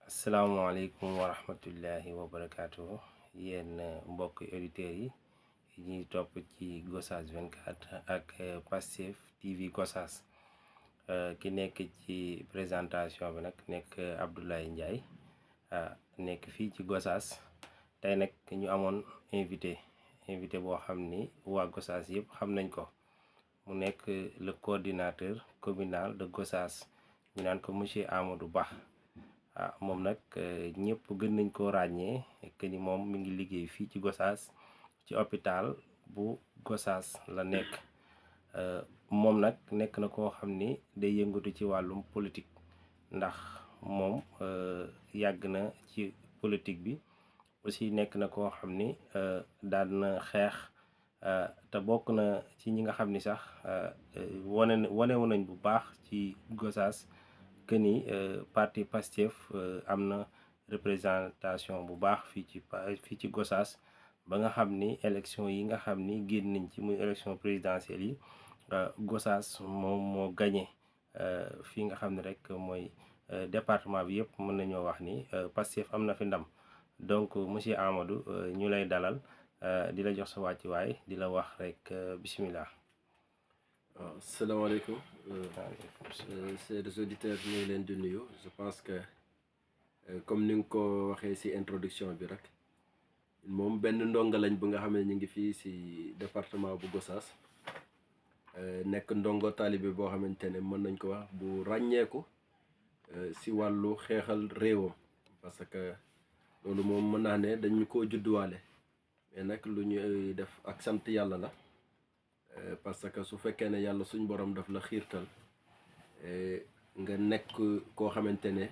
asalaamaaleykum wa rahmatullahi wa barakaatu yéen mbokk auditeurs yi ñuy topp ci Gossas 24 ak Pastef TV Gossas ki nekk ci présentation bi nag nekk Abdoulaye Ndiaye nekk fii ci Gossas tey nag ñu amoon invité boo xam ni waa Gossas yëpp xam nañ ko mu nekk le coordinateur communal de Gossas ñu naan ko monsieur Amadou Ba. moom nag ñëpp gën nañ koo ràññee que ni moom mi ngi liggéey fii ci Gossas ci hôpital bu Gossas la nekk moom nag nekk na koo xam ni day yëngatu ci wàllum politique ndax moom yàgg na ci politique bi aussi nekk na koo xam ni daan na xeex te bokk na ci ñi nga xam ni sax wanewu nañ bu baax ci Gossas que ni parti Pastef am na représentation bu baax fii ci Gossas ba nga xam ni élection yi nga xam ni génn nañ ci muy élection présidentielle yi Gossas moom moo gagné fii nga xam ne rek mooy département bi yëpp mën nañoo wax ni Pastef am na fi ndam donc monsieur Amadou ñu lay dalal di la jox sa wàccuwaay di la wax rek bismillah. waaw salaamaaleykum chers auditeurs ñu ngi leen di nuyu. Je pense que comme ni nga ko waxee ci introduction bi rek moom benn ndongo lañ bu nga xam ne ñu ngi fii ci département bu Gossas nekk ndongo taalibe boo xamante ne mën nañ ko wax bu ràññeeku ci wàllu xeexal réewam, parce que loolu moom mën naa ne dañu koo judduwaale, mais nag lu ñuy def ak sant yàlla la. Parce que su fekkee ne yàlla suñ borom daf la xiirtal nga nekk koo xamante ne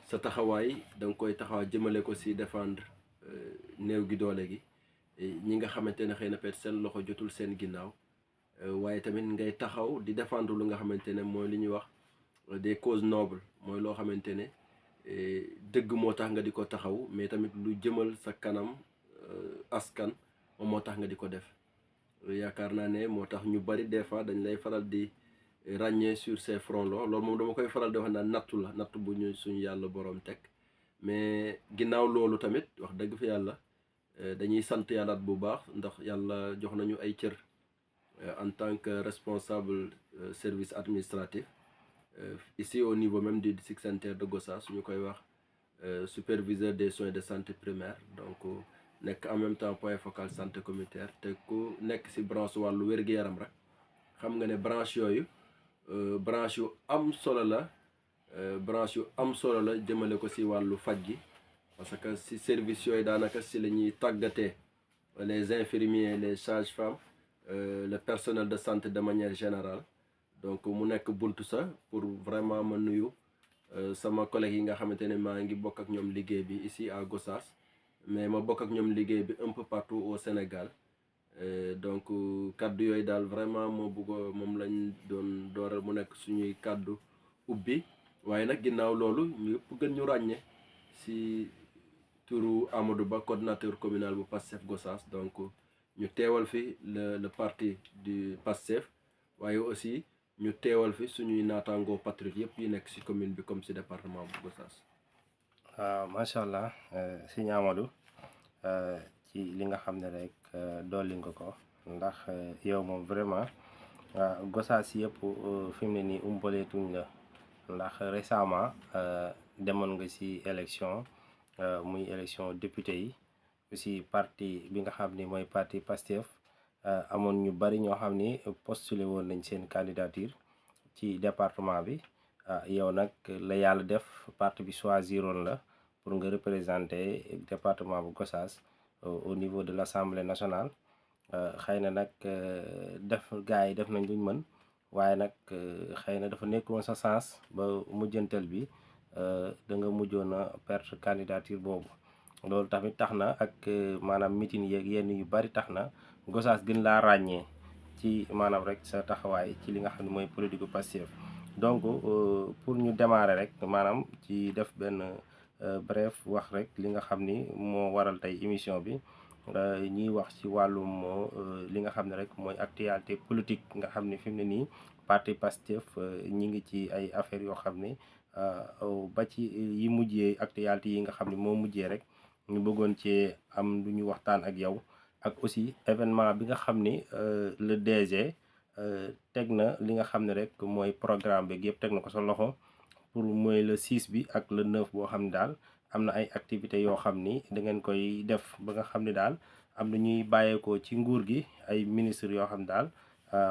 sa taxawaay da nga koy taxaw jëmale ko ci défendre néew gi doole gi, ñi nga xamante ne xëy na peut-être seen loxo jotul seen ginnaaw, waaye tamit ngay taxaw di défendre lu nga xamante ne mooy li ñuy wax des causes nobles, mooy loo xamante ne dëgg moo tax nga di ko taxaw, mais tamit lu jëmal sa kanam askan moom moo tax nga di ko def. yaakaar naa ne moo tax ñu bari des fois dañ lay faral di ràññee sur ces fronts là. loolu moom dama koy faral di wax naan nattu la, nattu bu ñu suñu yàlla boroom teg, mais ginnaaw loolu tamit wax dëgg fi yàlla dañuy sant yàllaat bu baax ndax yàlla jox nañu ay cër en tant que responsable service administratif ici au niveau même du district sanitaire de Gossas, ñu koy wax superviseur des soins de santé primaire, donc nekk en même temps point focal santé communautaire. te ku nekk ci branche wàllu wér-gu-yaram rek xam nga ne branche yooyu branche yu am solo la, branche yu am solo la jëmale ko ci wàllu faj gi, parce que ci service yooyu daanaka ci la ñuy tàggatee les infirmiers, les sages-femmes, le personnel de santé de manière générale. donc mu nekk buntu sa pour vraiment ma nuyu sama collègues yi nga xamante ne maa ngi bokk ak ñoom liggéey bi ici à Gossas, mais ma bokk ak ñoom liggéey bi un peu partout au Sénégal. donc kaddu yooyu daal vraiment moo bëgg moom lañ doon dooral mu nekk suñuy kaddu ubbi, waaye nag ginnaaw loolu ñu yëpp gën ñu ràññee ci turu Amadou Ba, coordinateur communal bu Pastef Gossas. donc ñu teewal fi le parti du Pastef, waaye aussi ñu teewal fi suñuy naataangoo patriote yëpp yi nekk ci commune bi comme ci département bu Gossas. waaw macha allah sëñ Amadou ci li nga xam ne rek dolli nga ko, ndax yow moom vraiment Gossas yëpp fi mu ne nii umpaleetuñ la, ndax récemment demoon nga ci élection muy élection député yi aussi parti bi nga xam ni mooy parti Pastef amoon ñu bari ñoo xam ni postulé woon nañ seen candidature ci département bi. yow nag la yàlla def parti bi choisiroon la pour nga représenter département bu Gossas au niveau de l'Assemblée nationale. xëy na nag gars yi def nañ luñ mën, waaye nag xëy na dafa nekkoon sa sens ba mujjantal bi da nga mujjoon a perdre candidature boobu. loolu tamit tax na ak maanaam meeting yeeg yenn yu bari tax na Gossas gën laa ràññee ci maanaam rek sa taxawaay ci li nga xam ne mooy politique bu Pastef. donc pour ñu démarrer rek maanaam ci def benn bref wax rek li nga xam ni moo waral tey émission bi ñuy wax ci wàllum li nga xam ne rek mooy actualité politique nga xam ne fi mu ne nii parti Pastef ñi ngi ci ay affaires yoo xam ne ba ci yi mujjee actualité yi nga xam ne moo mujjee rek ñu bëggoon cee am lu ñu waxtaan ak yow ak aussi événement bi nga xam ni le DG teg na li nga xam ne rek mooy programme bi yëpp teg na ko sa loxo pour mooy le 6 bi ak le 9 boo xam ne daal am na ay activités yoo xam ni da ngeen koy def ba nga xam ne daal am na ñuy bàyyeekoo ci nguur gi ay ministres yoo xam ne daal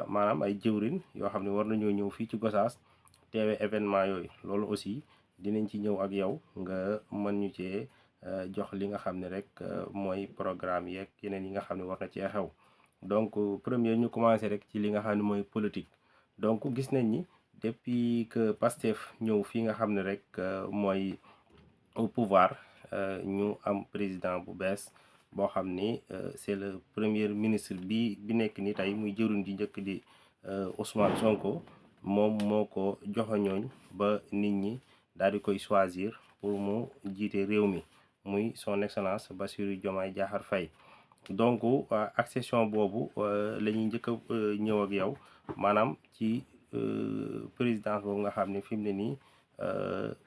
maanaam ay jëwrin yoo xam ne war nañoo ñëw fii ci Gossas teewee événement yooyu loolu aussi dinañ ci ñëw ak yow nga mën ñu cee jox li nga xam ne rek mooy programme yeeg yeneen yi nga xam ne war na cee xew donc premier ñu commencé rek ci li nga xam ne mooy politique donc gis nañ ni depuis que Pastef ñëw fii nga xam ne rek mooy au pouvoir ñu am président bu bees boo xam ni c'est le premier ministre bi nekk ni tey muy jëruñ ji njëkk di Ousmane Sonko moom moo ko joxoñooñ ba nit ñi daal di koy choisir pour mu jiite réew mi muy son excellence Bassirou Diomaye Diakhar Faye donc accession boobu la ñuy njëkk a ñëw ak yow maanaam ci présidence boobu nga xam ne fi mu ne nii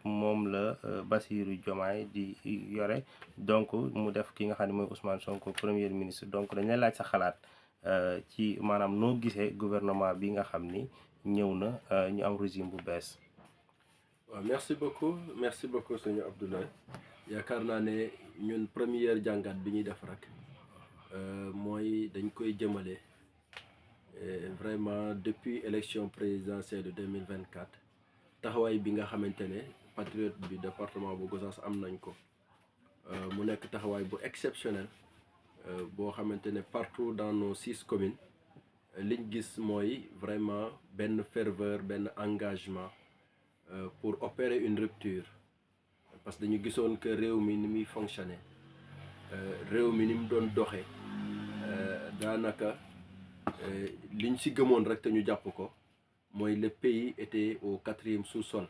moom la Bassirou Diomaye di yore donc mu def ki nga xam ne mooy Ousmane Sonko premier ministre donc dañ lay laaj sa xalaat ci maanaam noo gisee gouvernement bi nga xam ni ñëw na ñu am régime bu bees. waaw merci beaucoup sëñ Abdoulaye yaakaar naa ne ñun première jàngat bi ñuy def rek mooy dañ koy jëmale vraiment depuis élection présidentielle de 2024 taxawaay bi nga xamante ne patriote bi département bu Gossas am nañ ko mu nekk taxawaay bu exceptionnel boo xamante ne partout dans nos 6 communes liñ gis mooy vraiment benn ferveur benn engagement pour opérer une rupture parce que dañu gisoon que réew mi ni muy fonctionner réew mi ni mu doon doxee daanaka liñ ci gëmoon rek te ñu jàpp ko mooy le pays était au 4e sous-sol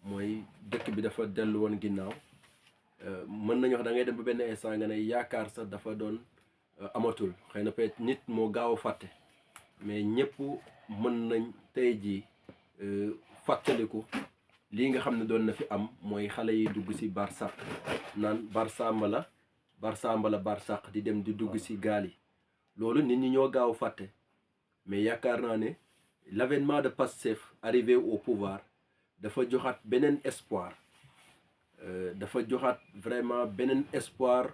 mooy dëkk bi dafa dellu woon ginnaaw mën nañu wax da ngay dem ba benn instant nga ne yaakaar sax dafa doon amatul xëy na peut-être nit moo gaaw a fàtte mais ñëpp mën nañ tey jii fàttaliku lii nga xam ne doon na fi am mooy xale yi dugg ci barsàq naan barsàq di dem di dugg ci gaal yi loolu nit ñi ñoo gaaw fàtte mais yaakaar naa ne l'avènement de Pastef arrivé au pouvoir dafa joxaat beneen espoir dafa joxaat vraiment beneen espoir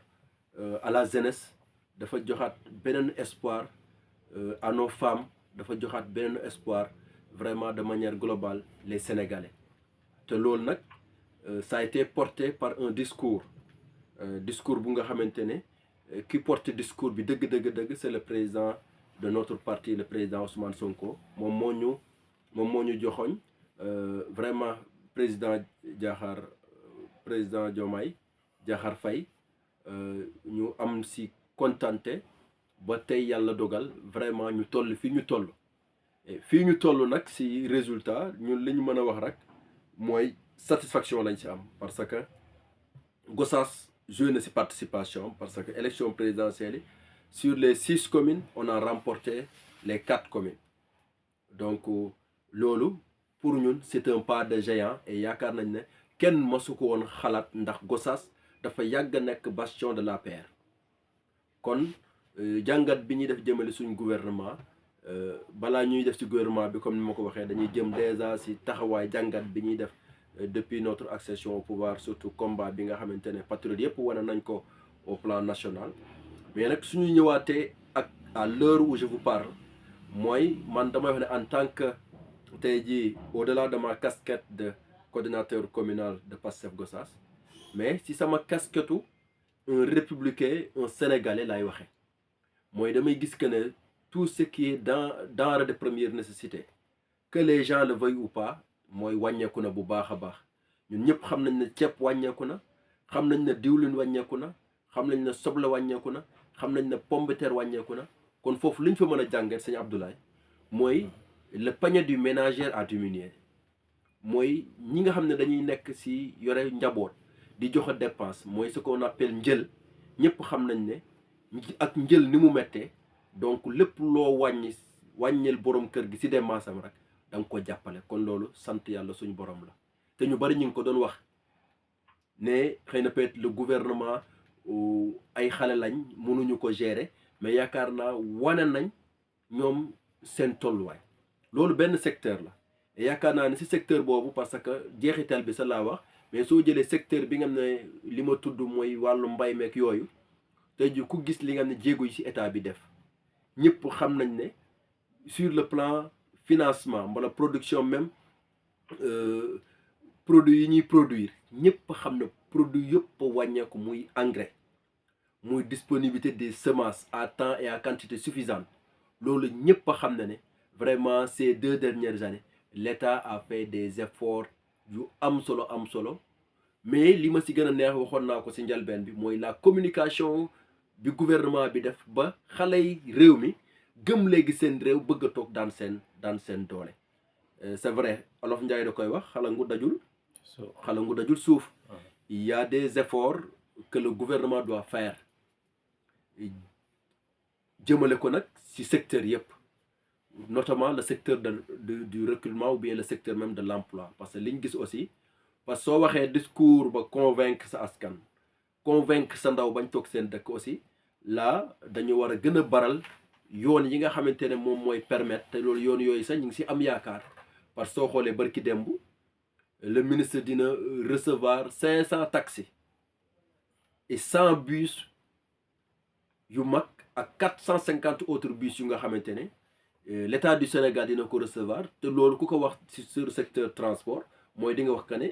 à la jeunesse dafa joxaat beneen espoir à nos femmes dafa joxaat beneen espoir vraiment de manière globale les Sénégalais te loolu nag ça a été porté par un discours bu nga xamante ne ki porte discours bi dëgg c'est le président de notre parti le président Ousmane Sonko moom moo ñu joxoñ vraiment président Diomaye Diakhar Faye ñu am ci kontante ba tey yàlla dogal vraiment ñu toll fii ñu toll nag ci résultat ñun li ñu mën a wax rek mooy satisfaction lañ ci am parce que Gossas joué na ci participation parce que élection présidentielle yi sur les 6 communes on a remporté les 4 communes donc loolu pour ñun c'est un pas de géant et yaakaar nañ ne kenn mësu ko woon xalaat ndax Gossas dafa yàgg nekk bastion de l'APR kon jàngat bi ñuy def jëmale suñ gouvernement balaa ñuy def ci gouvernement bi comme ni ma ko waxee dañuy jëm déjà ci taxawaay jàngat bi ñuy def depuis notre accession au pouvoir surtout combat bi nga xamante ne patriote yëpp wane nañ ko au plan national mais nag suñu ñëwaatee ak à l'heure où je vous parle mooy man damay wax ne en tant que tey jii au-delà de ma casquette de coordinateur communal de Pastef Gossas mais ci sama casquette un républicain un sénégalais laay waxee mooy damay gis que ne tout ce qui est denrée de première nécessité que les gens le veuillent ou pas mooy wàññeeku na bu baax a baax ñun ñëpp xam nañ ne ceeb wàññeeku na xam nañ ne diwlin wàññeeku na xam nañ ne soble wàññeeku na xam nañ ne pomme de terre wàññeeku na kon foofu li ñu fa mën a jàngat sëñ Abdoulaye mooy le panier du ménagère a diminué mooy ñi nga xam ne dañuy nekk ci yore njaboot di joxe dépense mooy ce qu'on appelle njël ñëpp xam nañ ne ak njël ni mu mettee donc lépp loo wàññil borom kër gi ci dépense am rek da nga ko jàppale kon loolu sant yàlla suñu borom la te ñu bari ñu ngi ko doon wax ne xëy na peut-être le gouvernement ay xale lañ mënuñu ko gérer mais yaakaar naa wane nañ ñoom seen tolluwaay loolu benn secteur la yaakaar naa ne ci secteur boobu parce que jeexital bi sa laa wax mais soo jëlee secteur bi nga xam ne li ma tudd mooy wàllu mbay meek yooyu tey ji ku gis li nga xam ne jéego yi ci état bi def ñëpp xam nañ ne sur le plan financement wala production même produit yi ñuy produire ñëpp xam ne produit yëpp wàññeeku muy engrais muy disponibilité des semences à temps et à quantité suffisante loolu ñëpp xam na ne vraiment ces 2 dernières années l'État a fait des efforts yu am solo mais li ma ci gën a neex waxoon naa ko ci njalbeen bi mooy la communication bi gouvernement bi def ba xale yi réew mi gëm léegi seen réew bëgg a toog daan seen doole c'est vrai olof Njaay da koy wax xalangu dajul suuf il y a des efforts que le gouvernement doit faire jëmale ko nag ci secteur yëpp notamment le secteur du recrutement ou bien le secteur même de l'emploi parce que li ñu gis aussi parce que soo waxee discours ba convaincre sa askan convaincre sa ndaw bañ toog seen dëkk aussi là dañu war a gën a baral yoon yi nga xamante ne moom mooy permettre te loolu yoon yooyu sax ñu ngi ci am yaakaar parce que soo xoolee barki démb le ministre dina recevoir 500 taxis et 100 bus yu mag ak 450 autres bus yu nga xamante ne l'État du Sénégal dina ko recevoir te loolu ku ko wax sur secteur transport mooy di nga wax que ne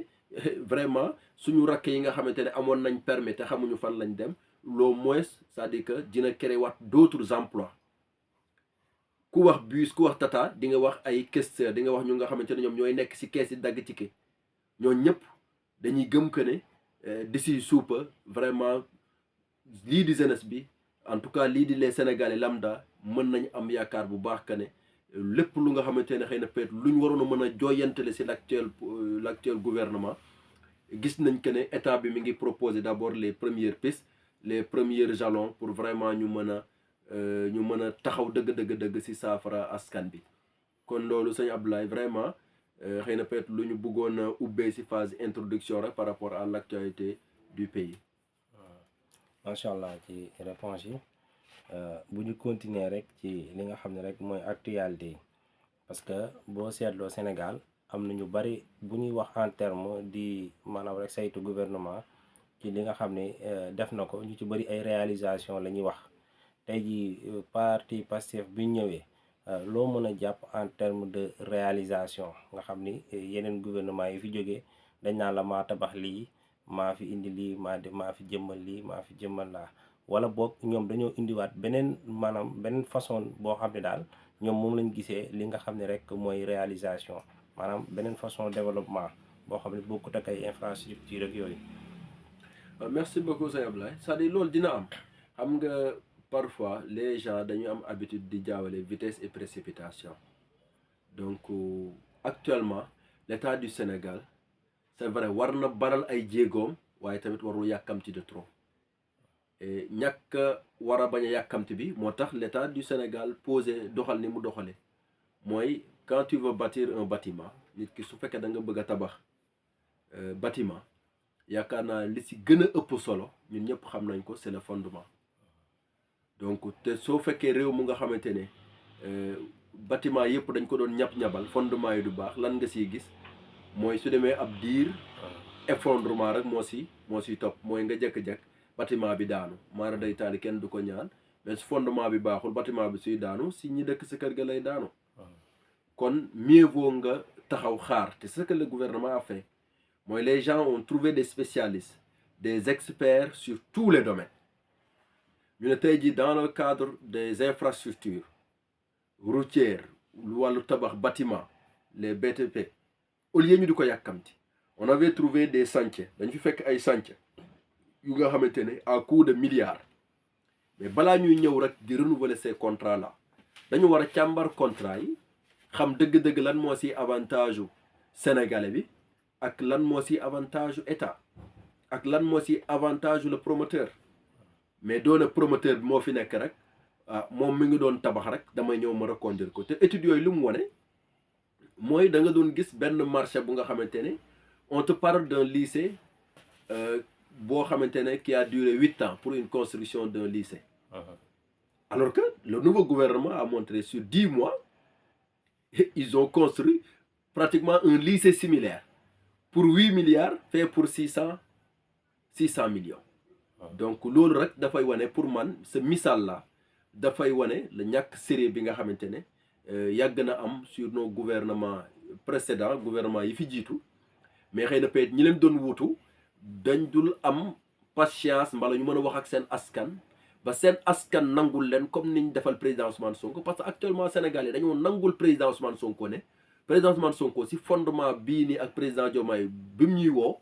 vraiment suñu rakk yi nga xamante ne amoon nañ permis te xamuñu fan lañ dem au moins c'est-à-dire que dina créer waat d'autres emplois ku wax bus ku wax tata di nga wax ay caisseurs di nga wax ñu nga xamante ne ñoom ñooy nekk ci kees yi dagg ticket ñoo ñëpp dañuy gëm que ne d'ici suupa vraiment lii di jeunesse bi en tout cas lii di les Sénégalais lambda mën nañ am yaakaar bu baax que ne lépp lu nga xamante ne xëy na peut-être lu ñu waroon a mën a jooyantale ci l'actuel gouvernement gis nañ que ne état bi mi ngi proposer d'abord les premières pistes les premiers jalons pour vraiment ñu mën a taxaw dëgg ci saafara askan bi kon loolu sëñ Abdoulaye vraiment xëy na peut-être lu ñu bëggoon a ubbee ci phase introduction rek par rapport à l'actualité du pays. macha allah ci réponse yi bu ñu continuer rek ci li nga xam ne rek mooy actualité yi parce que boo seetloo Sénégal am na ñu bari bu ñuy wax en terme di maanaam rek saytu gouvernement ci li nga xam ne def na ko ñu ci bari ay réalisation la ñuy wax tey jii parti Pastef bi ñëwee loo mën a jàpp en terme de réalisation nga xam ni yeneen gouvernement yi fi jógee dañ naan la maa tabax lii maa fi indi lii maa fi jëmmal lii maa fi jëmmal laa wala boog ñoom dañoo indiwaat beneen façon boo xam ne daal ñoom moom lañ gisee li nga xam ne rek mooy réalisation maanaam beneen façon développement boo xam ne bokkut ak ay infrastructure ak yooyu. merci beaucoup sëñ Ablaye c'est-à-dire loolu dina am xam nga parfois les gens dañu am habitude di jaawale vitesse et précipitation donc actuellement l'État du Sénégal c'est vrai war na baral ay jéegoom waaye tamit warul yàkkamti de trop ñàkk war a bañ a yàkkamti bi moo tax l'État du Sénégal posé doxal ni mu doxale mooy quand tu veux bâtir un bâtiment nit ki su fekkee da nga bëgg a tabax bâtiment yaakaar naa li ci gën a ëpp solo ñun ñëpp xam nañ ko c'est le fondement donc te soo fekkee réew mu nga xamante ne bâtiment yëpp dañ ko doon ñab-ñabal fondement yi du baax lan nga siy gis mooy su demee ab diir effondrement rek moo si topp mooy nga jekk-jekk bâtiment bi daanu maara day taali kenn du ko ñaan mais su fondement bi baaxul bâtiment bi suy daanu si ñi dëkk sa kër ga lay daanu kon mieux vaut nga taxaw xaar te ce que le gouvernement a fait mooy les gens ont trouvé des spécialistes des experts sur tous les domaines ñu ne tey jii dans le cadre des infrastructures routières wàllu tabax bâtiment les BTP au lieu ñu di ko yàkkamti on avait trouvé des chantiers dañ fi fekk ay chantiers yu nga xamante ne à coût de milliards mais balaa ñuy ñëw rek di renouveler ces contrats là dañu war a càmbar contrat yi xam dëgg-dëgg lan moo ci avantage u sénégalais bi ak lan moo ci avantage u état ak lan moo ci avantage u le promoteur mais doona promoteur bi moo fi nekk rek moom mi ngi doon tabax rek damay ñëw ma reconduire ko te études yooyu lu mu wane mooy da nga doon gis benn marché bu nga xamante ne on te parle d'un lycée qui a duré 8 ans pour une construction d'un lycée. Alors que le nouveau gouvernement a montré sur 10 mois, ils ont construit pratiquement un lycée similaire pour 8 milliards, fait pour 600 millions. Donc loolu rek dafay wane pour man ce misaal là dafay wane le ñàkk sérieux bi nga xamante ne yàgg na am sur nos gouvernements précédents gouvernement yi fi jiitu mais xëy na peut-être ñi leen doon wuutu dañ dul am patience mbala ñu mën a wax ak seen askan ba seen askan nangul leen comme niñ defal président Ousmane Sonko parce que actuellement Sénégal yi dañoo nangul président Ousmane Sonko ne président Ousmane Sonko si fondement bii nii ak président Diomaye bi mu ñuy woo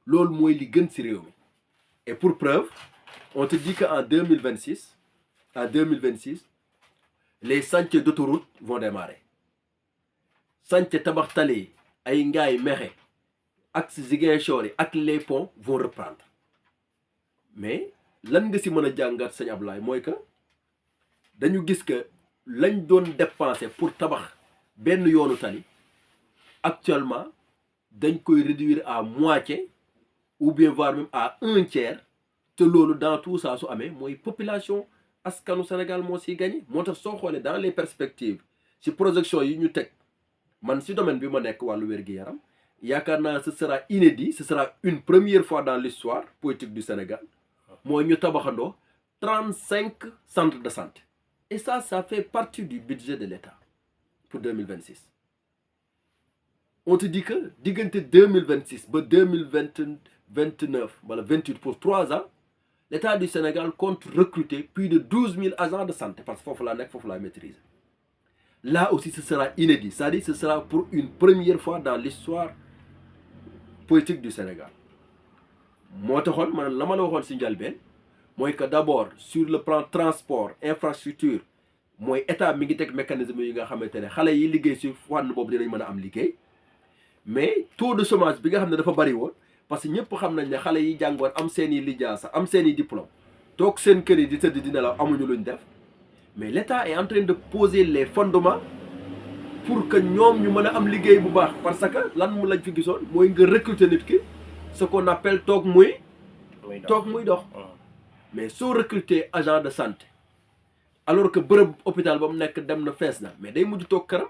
loolu mooy li gën si réew mi. Et pour preuve, on te dit qu'en 2026, les chantiers d'autoroute vont démarrer. Chantiers tabax tali ay Ngaye Mékhé ak Ziguinchor yi ak les ponts vont reprendre. Mais lan nga si mën a jàngat sëñ Ablaye mooy que dañu gis que lañ doon dépenser pour tabax benn yoonu tali actuellement dañ koy réduire à moitié ou bien voire même à 1/3 te loolu dans tout ça su amee mooy population askanu Sénégal moo siy gagné moo tax soo xoolee dans les perspectives si projection yi ñu teg man si domaine bi ma nekk wàllu wér-gi-yaram yaakaar naa ce sera inédit ce sera une première fois dans l'histoire politique du Sénégal mooy ñu tabaxandoo 35 centres de santé et ça fait partie du budget de l'État pour 2026. On te dit que diggante 2026 ba 2029 wala 28 pour 3 ans l'État du Sénégal compte recruter plus de 12 000 agents de santé parce que foofu laa nekk foofu laa maîtriser. Là aussi ce sera inédit c'est-à-dire ce sera pour une première fois dans l'histoire politique du Sénégal. moo taxoon man la ma la waxoon si njëlbeen mooy que d'abord sur le plan transport infrastructure mooy état mi ngi teg mécanisme yi nga xamante ne xale yi liggéey si fànn boobu dinañ mën a am liggéey. Mais taux de chômage bi nga xam ne dafa bari woon parce que ñëpp xam nañ ne xale yi jàngoon am seen i lijaasa am seen i diplôme toog seen kër yi di tëdd di nelaw amuñu luñ def mais l'État est en train de poser les fondements pour que ñoom ñu mën a am liggéey bu baax parce que lan mu lañ fi gisoon mooy nga recruter nit ki ce qu'on appelle toog muy dox mais soo recruter agent de santé alors que bërëb hôpital ba mu nekk dem na fees na mais day mujj toog këram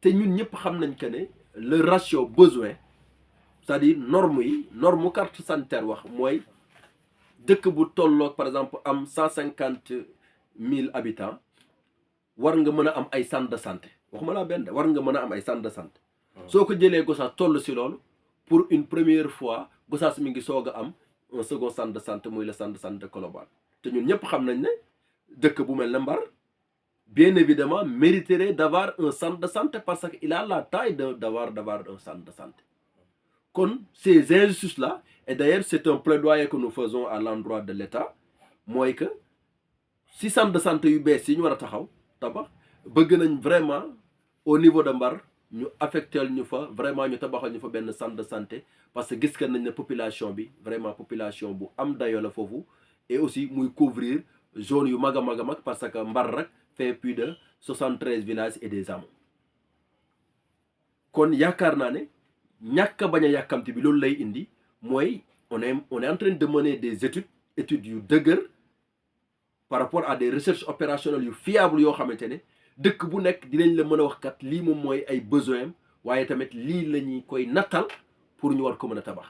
te ñun ñëpp xam nañ que ne le ratio besoin c'est-à-dire norme carte sanitaire wax mooy dëkk bu tolloog par exemple am 150 000 habitants war nga mën a am ay centre de santé waxuma laa benn war nga mën a am ay centre de santé soo ko jëlee Gossas toll si loolu pour une première fois Gossas mi ngi soog a am un second centre de santé muy le centre de santé de Colobane te ñun ñëpp xam nañ ne dëkk bu mel ne Mbar bien évidemment mériterait d'avoir un centre de santé parce qu'il a la taille d'avoir un centre de santé. Comme ces injustices-là, et d'ailleurs c'est un plaidoyer que nous faisons à l'endroit de l'État, moi que si centre de santé yu bees yi ñu war a tabax bëgg nañ vraiment au niveau de Mbar ñu affectel ñu fa vraiment ñu tabaxal ñu fa benn centre de santé parce que gis que nañ ne population bi vraiment population bu am dayo la foofu et aussi muy couvrir zone yu mag a mag parce que Mbar rek fait plus de 73 villages et des hameaux kon yaakaar naa ne ñàkk a bañ a yàkkamti bi loolu lay indi mooy on est en train de mener des études yu dëgër par rapport à des recherches opérationnelles yu fiables yoo xamante ne dëkk bu nekk dinañ la mën a wax kat lii moom mooy ay besoins waaye tamit lii la ñuy koy nattal pour ñu war ko mën a tabax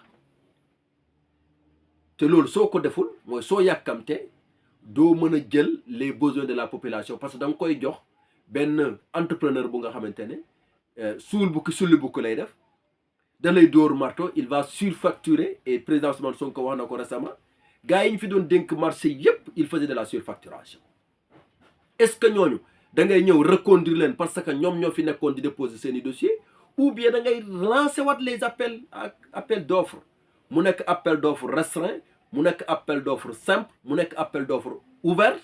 te loolu soo ko deful mooy soo yàkkamte doo mën a jël les besoins de la population parce que da nga koy jox benn entrepreneur bu nga xamante ne suul bukki sulli bukki lay def da lay dóor marteau il va surfacturer et président Ousmane Sonko wax na ko récemment gars yi ñu fi doon dénk marché yépp il faisait de la surfacturation est-ce que ñooñu da ngay ñëw reconduire leen parce que ñoom ñoo fi nekkoon di déposer seeni dossier ou bien da ngay lancer waat les appels d'offres mu nekk appel d'offres restreint mu nekk appel d'offres simple mu nekk appel d'offres ouvert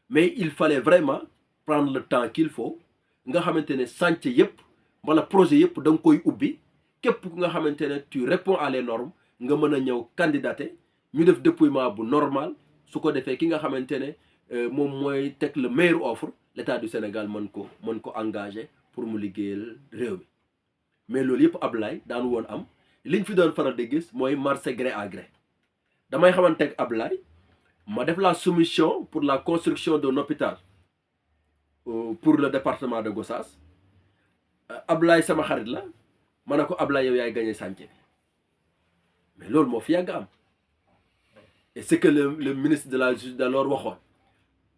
mais il fallait vraiment prendre le temps qu'il faut nga xamante ne chantier yépp wala projet yépp da nga koy ubbi képp ku nga xamante ne tu réponds à les normes nga mën a ñëw candidater ñu def dépouillement bu normal su ko defee ki nga xamante ne moom mooy teg le meilleur offre l'État du Sénégal mën ko engagé pour mu liggéeyal réew mi mais loolu yëpp Ablaye daanu woon am liñ fi doon faral di gis mooy marché gré à gré damay xamante ak Ablaye ma def la soumission pour la construction d'un hôpital pour le département de Gossas Ablaye sama xarit la ma ne ko Ablaye yow yaay gagné chantier mais loolu moo fi yàgg am et c'est que le ministre de la justice d'alors waxoon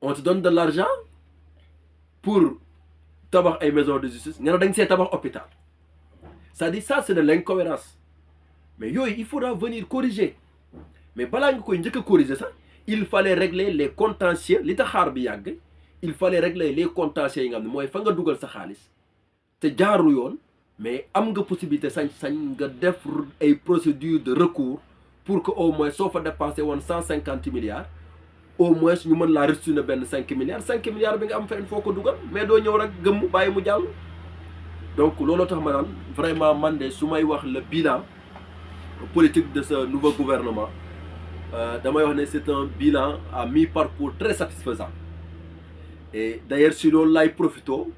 on te donne de l'argent pour tabax ay maison de justice nga ne da nga see tabax hôpital c'est-à-dire ça c'est de l'incohérence mais yooyu il faudra venir corriger mais balaa nga koy njëkk a corriger sax il fallait régler les contentieux li tax xaar bi yàgg il fallait régler les contentieux yi nga xam ne mooy fa nga dugal sa xaalis te jaaru yoon mais am nga possibilité sañ nga def ay procédures de recours pour que au moins soo fa dépensé woon 150 milliards au moins ñu mën laa restituer benn 5 milliards bi nga am fenn foo ko dugal mais doo ñëw rek gëmm bàyyi mu jàll. donc looloo tax ma naan vraiment man de su may wax le bilan politique de ce nouveau gouvernement damay wax ne c'est un bilan à mi-parcours très satisfaisant et d'ailleurs si loolu laay profito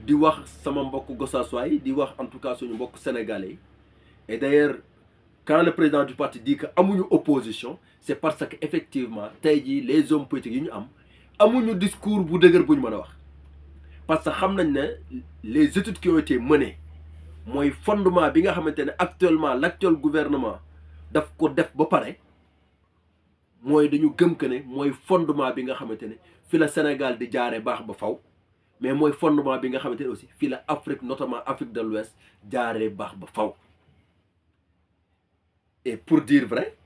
di wax sama mbokk Gossassois yi di wax en tout cas suñu mbokk sénégalais yi et d'ailleurs quand le président du parti dit que amuñu opposition c'est parce que effectivement tey jii les hommes politiques yi ñu am amuñu discours bu dëgër bu ñu mën a wax parce que xam nañ ne les études qui ont été menées mooy fondement bi nga xamante ne actuellement l'actuel gouvernement daf ko def ba pare mooy dañu gëm que ne mooy fondement bi nga xamante ne fi la Sénégal di jaaree baax ba faw mais mooy fondement bi nga xamante ne aussi fii la Afrique notamment Afrique de l'Ouest jaaree baax ba faw et pour dire vrai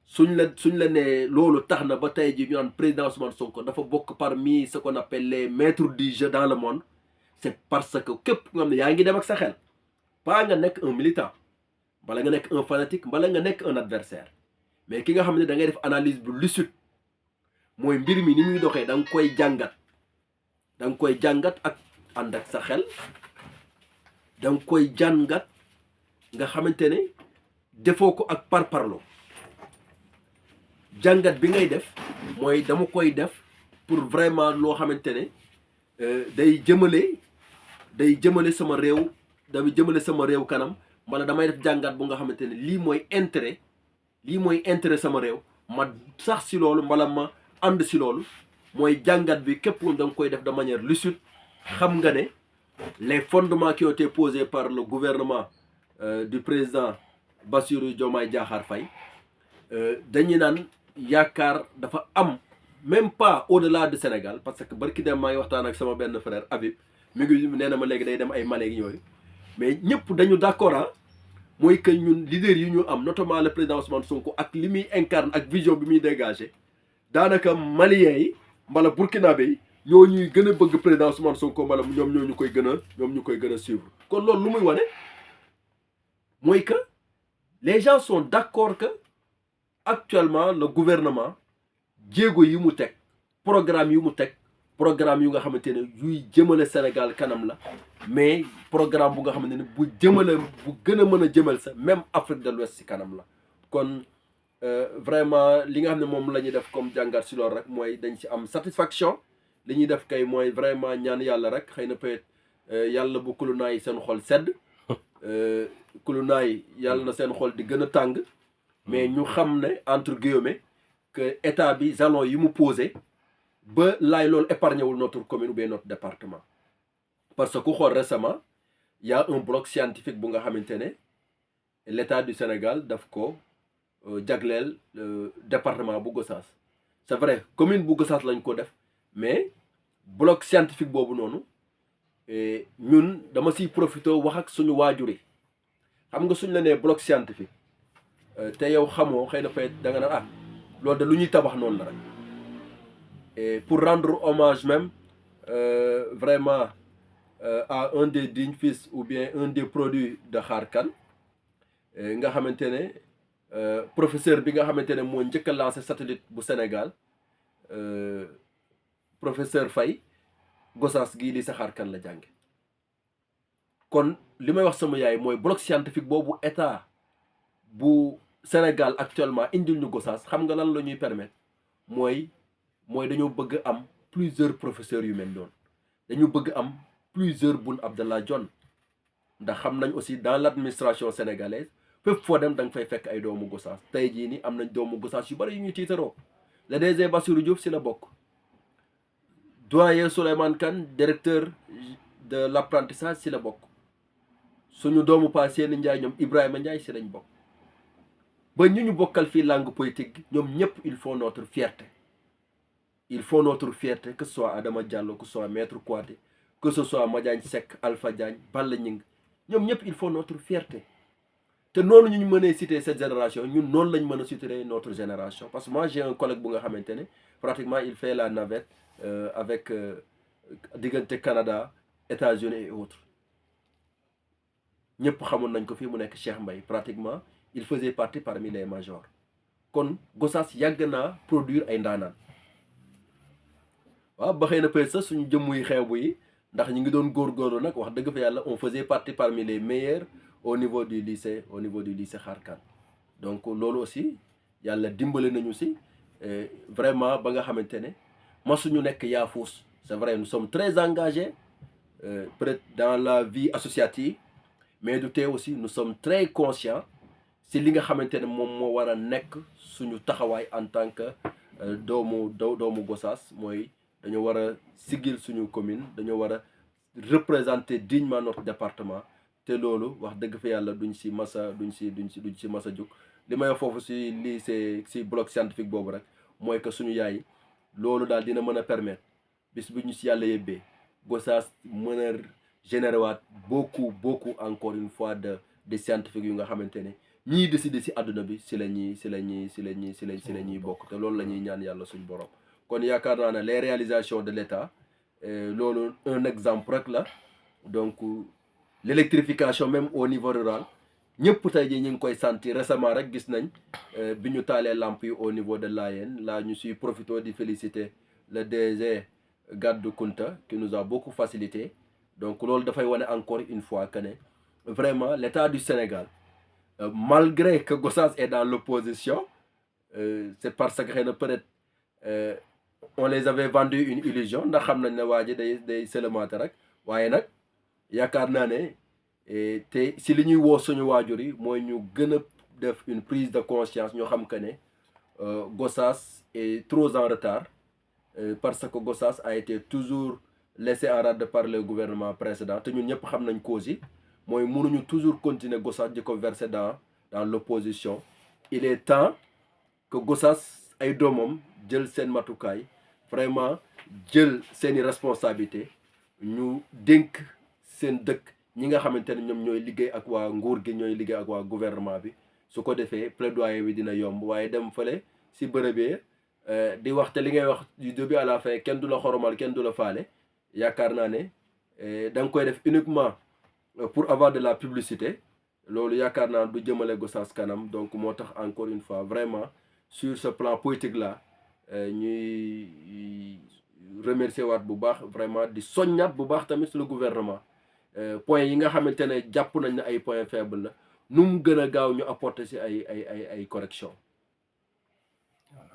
suñ la ne loolu tax na ba tey ji ñu naan président Ousmane Sonko dafa bokk parmi ce qu'on appelle les maîtres du jeu dans le monde c'est parce que képp nga xam ne yaa ngi dem ak sa xel pas nga nekk un militant bala nga nekk un fanatique bala nga nekk un adversaire mais ki nga xam ne da ngay def analyse bu lucide mooy mbir mi ni muy doxee da nga koy jàngat ak ànd ak sa xel da nga koy jàngat nga xamante ne defoo ko ak parparloo jàngat bi ngay def mooy dama koy def pour vraiment loo xamante ne day jëmale sama réew kanam wala damay def jàngat bu nga xamante ne lii mooy intérêt sama réew ma sax si loolu mbala ma ànd si loolu mooy jàngat bi képp da nga koy def de manière lucide xam nga ne les fondements qui ont été posés par le gouvernement du président Bassirou Diomaye Diakhar Faye dañuy naan yaakaar dafa am même pas au-delà du Sénégal parce que barki dem maa ngi waxtaan ak sama benn frère Habib mi ngi nee na ma léegi day dem ay Mali gi yooyu mais ñëpp dañu d'accord mooy que ñun leaders yi ñu am notamment le président Ousmane Sonko ak li muy incarne ak vision bi muy dégager daanaka maliens yi mbala burkinabé yi ñoo ñuy gën a bëgg président Ousmane Sonko mbala ñoom ñu koy gën a suivre kon loolu lu muy wane mooy que les gens sont d'accord que actuellement le gouvernement jéego yi mu teg programme yu nga xamante ne yuy jëmale Sénégal kanam la mais programme bu nga xamante ne bu gën a mën a jëmal sa même Afrique de l'Ouest si kanam la kon vraiment li nga xam ne moom la ñuy def comme jàngat si loolu rek mooy dañ si am satisfaction li ñuy def kay mooy vraiment ñaan yàlla rek xëy na peut-être yàlla bu kulunaay seen xol sedd kulunaay yàlla na seen xol di gën a tàng mais ñu xam ne entre guillemets que état bi jalon yi mu posé ba laay loolu épargné wul notre commune ou bien notre département parce que ku xool récemment y a un bloc scientifique bu nga xamante ne l'état du Sénégal daf ko jagleel département bu Gossas c'est vrai commune bu Gossas lañ ko def mais bloc scientifique boobu noonu ñun dama siy profité wax ak suñu waajur yi xam nga suñ la nee bloc scientifique te yow xamoo xëy na fay da nga naan loolu de lu ñuy tabax noonu la rek et pour rendre hommage même vraiment à un des dignes fils ou bien un des produits de Khar Kane nga xamante ne professeur bi nga xamante ne moo njëkk a lancé satellite bu Sénégal professeur Faye Gossas gii li sa Khar Kane la jànge kon li may wax sama yaay mooy bloc scientifique boobu état bu Sénégal actuellement indil ñu Gossas xam nga lan la ñuy permettre mooy dañoo bëgg am plusieurs professeurs yu mel noonu dañu bëgg am plusieurs Boun Abdallah Dionne ndax xam nañ aussi dans l'administration sénégalaise fépp foo dem da nga fay fekk ay doomu Gossas tey jii ni am nañ doomu Gossas yu bari yu ñuy tiitaroo le DG Bassirou Diouf si la bokk, doyen Souleymane Kane directeur de l'apprentissage si la bokk, suñu doomu Pa Seyni Ndiaye ñoom Ibrahima Ndiaye si lañ bokk, ba ñu bokkal fii langue politique ñoom ñëpp il faut notre fierté, il faut notre fierté, que ce soit Adama Diallo, que ce soit Maître Kouaté, que ce soit Madiagne Seck, Alpha Diagne, Balla Gningue, ñoom ñëpp il faut notre fierté. te noonu ñu mënee citer cette génération ñun noonu lañ mën a citer notre génération, parce que moi j'ai un collègue bu nga xamante ne pratiquement il fait la navette avec diggante Canada, États-Unis et autres, ñëpp xamoon nañ ko fii mu nekk Cheikh Mbaye, pratiquement il faisait partie parmi les majors. kon Gossas yàgg naa produire ay ndaanaan. waaw ba xëy na peut-être sax suñu jëmm yi xeebu yi ndax ñu ngi doon góorgóorlu nag wax dëgg fa yàlla on faisait partie parmi les meilleurs au niveau du lycée Khar Kane. donc loolu aussi yàlla dimbale nañu si vraiment ba nga xamante ne masuñu nekk yaafuus. c'est vrai nous sommes très engagés peut-être dans la vie associative, mais du tee aussi nous sommes très conscients si li nga xamante ne moom moo war a nekk suñu taxawaay en tant que doomu Gossas, mooy dañoo war a sigil suñu commune, dañoo war a représenter dignement notre département. te loolu wax dëgg fa yàlla duñ si masa jóg. li may foofu si lycée si bloc scientifique boobu rek mooy que suñu yaay loolu daal dina mën a permettre bis bu ñu si yàlla yëbbee Gossas mën a générer waat beaucoup encore une fois de scientifiques yu nga xamante ne ñii décider si àdduna bi si la ñuy bokk, te loolu la ñuy ñaan yàlla suñu borom. kon yaakaar naa ne les réalisations de l'État loolu un exemple rek la. donc l'électrification même au niveau rural ñëpp tey jii ñu ngi koy sentir. récemment rek gis nañ bi ñu taalee lamp yi au niveau de Layène là ñu siy profité di féliciter le DG Gadou Kounta qui nous a beaucoup facilité. donc loolu dafay wane encore une fois que ne vraiment l'État du Sénégal malgré que Gossas est dans l'opposition, c'est parce que xëy na peut-être on les avait vendu une illusion ndax xam nañ ne waa ji day sëlëmaate rek. waaye nag yaakaar naa ne te si li ñuy woo suñu waajur yi mooy ñu gën a def une prise de conscience, ñoo xam que ne Gossas est trop en retard parce que Gossas a été toujours laissé en rade par le gouvernement précédent. te ñun ñëpp xam nañ cause yi mooy mënuñu toujours continuer Gossas di ko verser dans l'opposition. il est temps que Gossas ay doomam jël seen matukaay, vraiment jël seeni responsabilité, ñu dénk seen dëkk ñi nga xamante ne ñoom ñooy liggéey ak waa nguur gi, ñooy liggéey ak waa gouvernement bi. su ko defee plaidoyer bi dina yomb, waaye dem fële si bërëbee di wax te li ngay wax du début à la fin kenn du la xoromal, kenn du la faale. yaakaar naa ne da nga koy def uniquement pour avoir de la publicité. loolu yaakaar naa du jëmale Gossas kanam. donc moo tax encore une fois vraiment sur ce plan politique là ñuy remercier waat bu baax, vraiment di soññaat bu baax tamit sur le gouvernement. point yi nga xamante ne jàpp nañ ne ay point faible la, nu mu gën a gaaw ñu apporter si ay correction.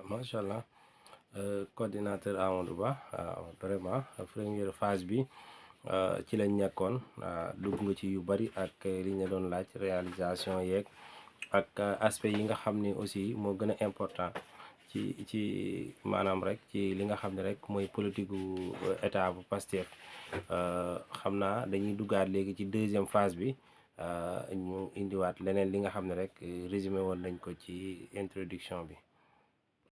macha allah coordinateur Amadou Ba vraiment première phase bi ci lañ nekkoon. dugg nga ci yu bari ak li ñu doon laaj réalisation yeeg ak aspect yi nga xam ni aussi moo gën a important ci maanaam rek ci li nga xam ne rek mooy politique gu état bu Pastef. xam naa dañuy duggaat léegi ci deuxième phase bi ñu indiwaat leneen li nga xam ne rek résumé woon nañ ko ci introduction bi.